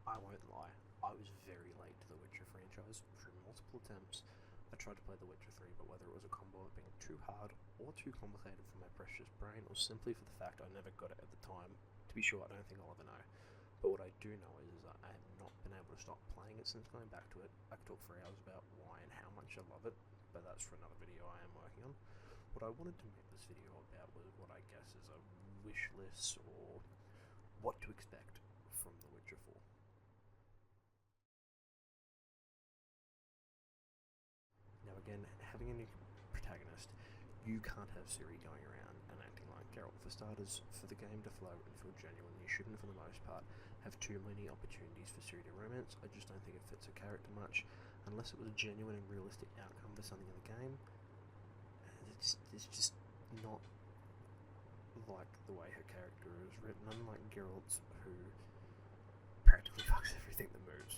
I won't lie, I was very late to the Witcher franchise through multiple attempts. I tried to play The Witcher 3, but whether it was a combo of being too hard or too complicated for my precious brain, or simply for the fact I never got it at the time, to be sure, I don't think I'll ever know. But what I do know is that I have not been able to stop playing it since going back to it. I could talk for hours about why and how much I love it, but that's for another video I am working on. What I wanted to make this video about was what I guess is a wish list, or what to expect from The Witcher 4. Now again, having a new protagonist, you can't have Ciri going around and acting like Geralt. For starters, for the game to flow and feel genuine, you shouldn't, for the most part, have too many opportunities for Ciri to romance. I just don't think it fits her character much, unless it was a genuine and realistic outcome for something in the game. It's just not like the way her character is written, unlike Geralt's, who practically fucks everything that moves.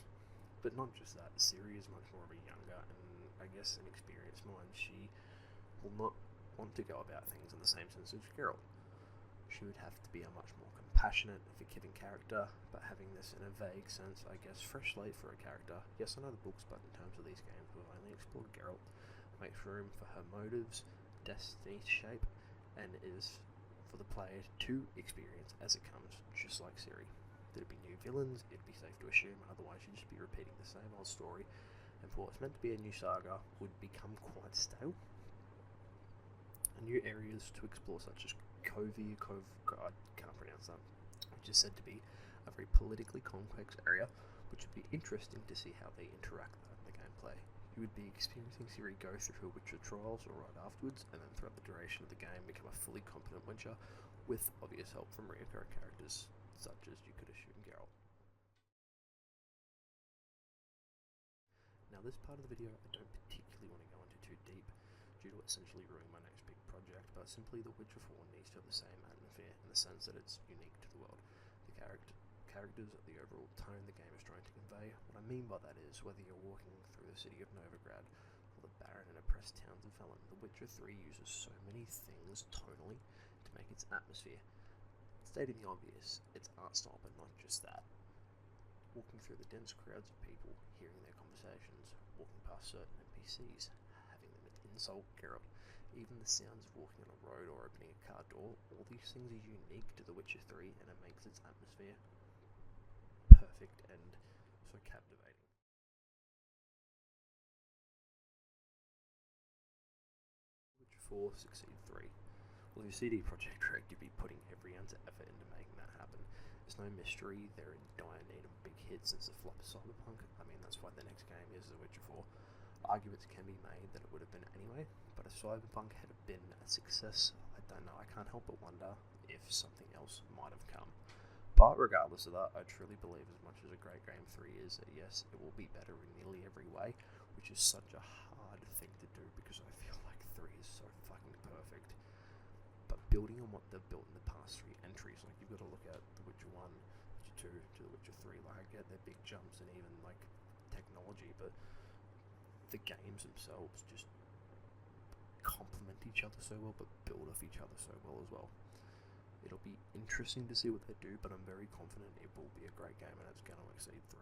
But not just that, Ciri is much more of a younger and, I guess, an experienced mind. She will not want to go about things in the same sense as Geralt. She would have to be a much more compassionate, forgiving character, but having this in a vague sense, I guess, fresh slate for a character. Yes, I know the books, but in terms of these games, we've only explored Geralt. Makes room for her motives, destiny to shape, and is for the player to experience as it comes, just like Ciri. There'd be new villains, it'd be safe to assume, otherwise you'd just be repeating the same old story, and for what's meant to be a new saga would become quite stale. And new areas to explore, such as God, can't pronounce that, which is said to be a very politically complex area, which would be interesting to see how they interact with that in the gameplay. You would be experiencing Ciri go through her Witcher trials or right afterwards, and then throughout the duration of the game become a fully competent Witcher, with obvious help from recurring characters, such as you could assume Geralt. Now, this part of the video I don't particularly want to go into too deep, due to essentially ruining my next big project, but simply The Witcher 4 needs to have the same atmosphere, in the sense that it's unique to the world. The characters, the overall tone the game is trying to convey. What I mean by that is, whether you're walking through the city of Novigrad, or the barren and oppressed towns of Velen, The Witcher 3 uses so many things tonally to make its atmosphere. Stating the obvious, it's art style, but not just that. Walking through the dense crowds of people, hearing their conversations, walking past certain NPCs, having them insult Geralt, even the sounds of walking on a road or opening a car door, all these things are unique to The Witcher 3, and it makes its atmosphere perfect and so captivating. Witcher 4 succeed 3. Well, if you're CD Projekt Red, you'd be putting every ounce of effort into making that happen. There's no mystery, they're in dire need of big hits since the flop of Cyberpunk. I mean, that's why the next game is The Witcher 4. Arguments can be made that it would have been anyway, but if Cyberpunk had been a success, I don't know, I can't help but wonder if something else might have come. But regardless of that, I truly believe, as much as a great game 3 is, that yes, it will be better in nearly every way, which is such a hard thing to do because I feel like 3 is so fucking perfect. But building on what they've built in the past 3 entries, like you've got to look at The Witcher 1, Witcher 2 to The Witcher 3, like I get their big jumps and even like technology, but the games themselves just complement each other so well, but build off each other so well as well. It'll be interesting to see what they do, but I'm very confident it will be a great game and it's going to exceed 3.